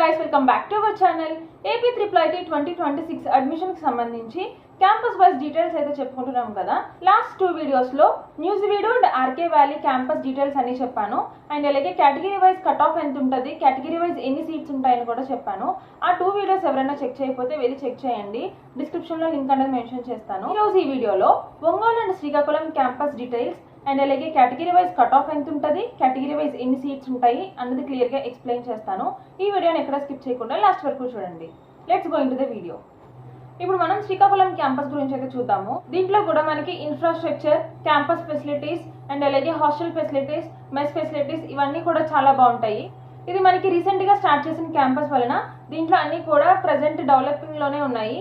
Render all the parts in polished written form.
guys, welcome back to our channel. AP Triple IT 2026 admission కి సంబంధించి campus wise details అయితే చెప్పుకుంటున్నాం కదా. లాస్ట్ 2 వీడియోస్ లో Nuzvid and RK Valley campus details అన్ని చెప్పాను. అండ్ అలాగే కేటగిరీ వైజ్ కట్ ఆఫ్ ఎంత ఉంటుంది, కేటగిరీ వైజ్ ఎన్ని సీట్స్ ఉంటాయని కూడా చెప్పాను. ఆ 2 వీడియోస్ ఎవరైనా చెక్ చేయకపోతే వెళ్ళి చెక్ చేయండి. డిస్క్రిప్షన్ లో లింక్ అనేది మెన్షన్ చేస్తాను. ఈరోజు ఈ వీడియోలో Ongole and Srikakulam campus details and అలాగే కేటగిరీ వైజ్ కట్ ఆఫ్ ఎంత ఉంటుంది, కేటగిరీ వైజ్ ఎన్ని సీట్స్ ఉంటాయి అన్నది క్లియర్గా ఎక్స్ప్లెయిన్ చేస్తాను. ఈ వీడియోని ఎక్కడ స్కిప్ చేయకుండా లాస్ట్ వరకు చూడండి. Let's go into the video. ఇప్పుడు మనం శ్రీకాకుళం క్యాంపస్ గురించి అయితే చూద్దాము. దీంట్లో కూడా మనకి ఇన్ఫ్రాస్ట్రక్చర్, క్యాంపస్ ఫెసిలిటీస్ అండ్ అలాగే హాస్టల్ ఫెసిలిటీస్, మెస్ ఫెసిలిటీస్ ఇవన్నీ కూడా చాలా బాగుంటాయి. ఇది మనకి రీసెంట్గా స్టార్ట్ చేసిన క్యాంపస్ వలన దీంట్లో అన్ని కూడా ప్రజెంట్ డెవలపింగ్లోనే ఉన్నాయి.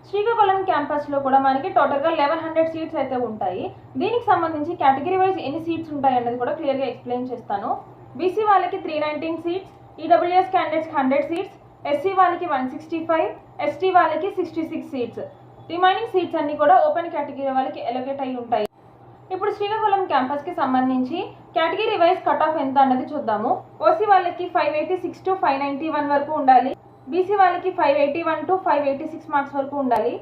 శ్రీకాకుళం క్యాంపస్లో కూడా మనకి టోటల్గా 1100 సీట్స్ అయితే ఉంటాయి. దీనికి సంబంధించి కేటగిరీ వైజ్ ఎన్ని సీట్స్ ఉంటాయి అన్నది కూడా క్లియర్గా ఎక్స్ప్లెయిన్ చేస్తాను. బీసీ వాళ్ళకి 319 సీట్స్, ఈడబ్ల్యూఎస్ క్యాండిడేట్స్కి 100 సీట్స్, ఎస్సీ వాళ్ళకి 165, ఎస్టీ వాళ్ళకి 66 సీట్స్. రిమైనింగ్ సీట్స్ అన్ని కూడా ఓపెన్ కేటగిరీ వాళ్ళకి ఎలొకేట్ అయి ఉంటాయి. ఇప్పుడు శ్రీకాకుళం క్యాంపస్కి సంబంధించి కేటగిరీ వైజ్ కట్ ఆఫ్ ఎంత అన్నది చూద్దాము. ఓసీ వాళ్ళకి 586 to 591 వరకు ఉండాలి. బీసీ వాళ్ళకి 581 to 586 మార్క్స్ వరకు ఉండాలి.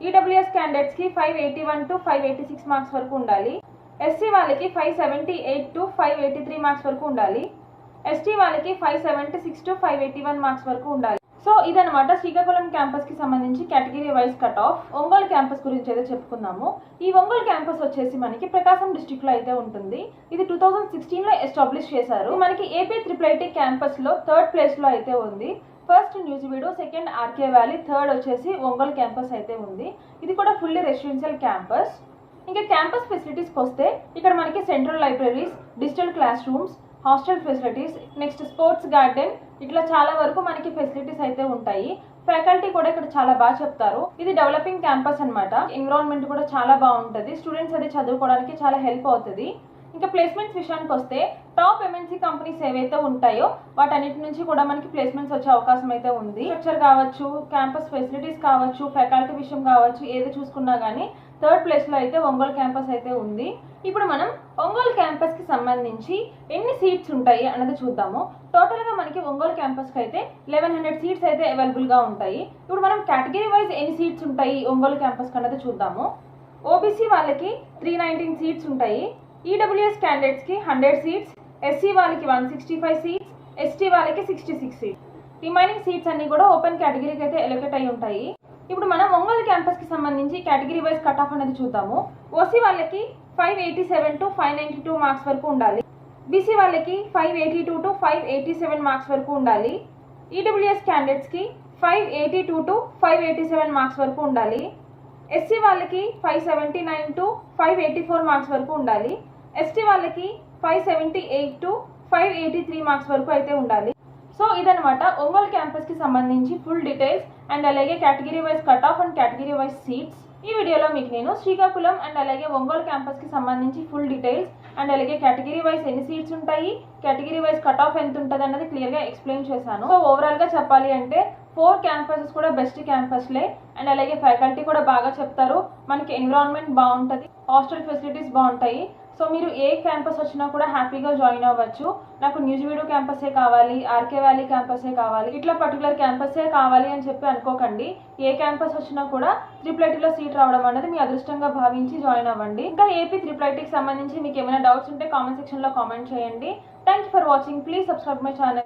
ఈడబ్ల్యూఎస్ క్యాండిడేట్స్కి 581 to 586 మార్క్స్ వరకు ఉండాలి. ఎస్సీ వాళ్ళకి 578 to 583 మార్క్స్ వరకు ఉండాలి. ఎస్టీ వాళ్ళకి 576 to 581 మార్క్స్ వరకు ఉండాలి. సో ఇదనమాట శ్రీకాకుళం క్యాంపస్కి సంబంధించి category wise cut off. Ongole campus గురించి అయితే చెప్పుకుందాము. ఈ ఒంగోలు క్యాంపస్ వచ్చేసి మనకి ప్రకాశం డిస్ట్రిక్ట్లో అయితే ఉంటుంది. ఇది 2016లో ఎస్టాబ్లిష్ చేశారు. మనకి ఏపీ ట్రిపుల్ ఐటీ క్యాంపస్లో 3rd ప్లేస్లో అయితే ఉంది. First Nuzvid, second RK Valley, third వచ్చేసి ఒంగోలు క్యాంపస్ అయితే ఉంది. ఇది కూడా ఫుల్లీ రెసిడెన్షియల్ క్యాంపస్. ఇంకా క్యాంపస్ ఫెసిలిటీస్కి వస్తే ఇక్కడ మనకి central libraries, digital classrooms, hostel facilities, next sports garden, ఇట్లా చాలా వరకు మనకి ఫెసిలిటీస్ అయితే ఉంటాయి. ఫ్యాకల్టీ కూడా ఇక్కడ చాలా బాగా చెప్తారు. ఇది డెవలపింగ్ క్యాంపస్ అనమాట. ఎన్విరాన్మెంట్ కూడా చాలా బాగుంటుంది. స్టూడెంట్స్ అది చదువుకోవడానికి చాలా హెల్ప్ అవుతుంది. ఇంకా ప్లేస్మెంట్స్ విషయానికి వస్తే టాప్ ఎంఎన్సీ కంపెనీస్ ఏవైతే ఉంటాయో వాటన్నిటి నుంచి కూడా మనకి ప్లేస్మెంట్స్ వచ్చే అవకాశం అయితే ఉంది. స్ట్రక్చర్ కావచ్చు, క్యాంపస్ ఫెసిలిటీస్ కావచ్చు, ఫ్యాకల్టీ విషయం కావచ్చు, ఏది చూసుకున్నా కానీ 3rd ప్లేస్లో అయితే ఒంగోలు క్యాంపస్ అయితే ఉంది. ఇప్పుడు మనం ఒంగోలు క్యాంపస్కి సంబంధించి ఎన్ని సీట్స్ ఉంటాయి అన్నది చూద్దాము. టోటల్గా మనకి ఒంగోలు క్యాంపస్కి అయితే 1100 సీట్స్ అయితే అవైలబుల్గా ఉంటాయి. ఇప్పుడు మనం కేటగిరీ వైజ్ ఎన్ని సీట్స్ ఉంటాయి ఒంగోలు క్యాంపస్కి అన్నది చూద్దాము. ఓబీసీ వాళ్ళకి 319 సీట్స్ ఉంటాయి. ఈడబ్ల్యూఎస్ క్యాండిడేట్స్కి 100 సీట్స్, ఎస్సీ వాళ్ళకి 165 సీట్స్, ఎస్టీ వాళ్ళకి 66 సీట్స్. రిమైనింగ్ సీట్స్ అన్ని కూడా ఓపెన్ కేటగిరీకి అయితే ఎలొకేట్ అయి ఉంటాయి. ఇప్పుడు మనం ఒంగోలు క్యాంపస్కి సంబంధించి కేటగిరీ వైజ్ కట్ ఆఫ్ అనేది చూద్దాము. ఓసీ వాళ్ళకి 587 to 592 మార్క్స్ వరకు ఉండాలి. బీసీ వాళ్ళకి 582 to 587 మార్క్స్ వరకు ఉండాలి. ఈడబ్ల్యూఎస్ క్యాండిడేట్స్కి 582 to 587 మార్క్స్ వరకు ఉండాలి. ఎస్సీ వాళ్ళకి 579 to 584 మార్క్స్ వరకు ఉండాలి. ఎస్టీ వాళ్ళకి 578 to 583 మార్క్స్ వరకు అయితే ఉండాలి. సో ఇదనమాట ఒంగోలు క్యాంపస్కి సంబంధించి ఫుల్ డీటెయిల్స్ అండ్ అలాగే category wise cut off and category wise seats. ఈ వీడియోలో మీకు నేను శ్రీకాకుళం అండ్ అలాగే ఒంగోలు క్యాంపస్కి సంబంధించి ఫుల్ డీటెయిల్స్ అండ్ అలాగే కేటగిరీ వైజ్ ఎన్ని సీట్స్ ఉంటాయి, కేటగిరీ వైజ్ కట్ ఆఫ్ ఎంత ఉంటుంది అన్నది క్లియర్గా ఎక్స్ప్లెయిన్ చేశాను. సో ఓవరాల్గా చెప్పాలి అంటే 4 క్యాంపసెస్ కూడా బెస్ట్ క్యాంపస్లే. అండ్ అలాగే ఫ్యాకల్టీ కూడా బాగా చెప్తారు. మనకి ఎన్విరాన్మెంట్ బాగుంటుంది, హాస్టల్ ఫెసిలిటీస్ బాగుంటాయి. సో మీరు ఏ క్యాంపస్ వచ్చినా కూడా హ్యాపీగా జాయిన్ అవ్వచ్చు. నాకు న్యూజివీడు క్యాంపసే కావాలి, ఆర్కే వ్యాలీ క్యాంపసే కావాలి, ఇట్లా పర్టికులర్ క్యాంపసే కావాలి అని చెప్పి అనుకోకండి. ఏ క్యాంపస్ వచ్చినా కూడా ట్రిపుల్ ఐటీలో సీట్ రావడం అనేది మీ అదృష్టంగా భావించి జాయిన్ అవ్వండి. ఇంకా ఏపీ ట్రిపుల్ ఐటీకి సంబంధించి మీకు ఏమైనా డౌట్స్ ఉంటే కామెంట్ సెక్షన్లో కామెంట్ చేయండి. Thank you for watching. Please subscribe my channel.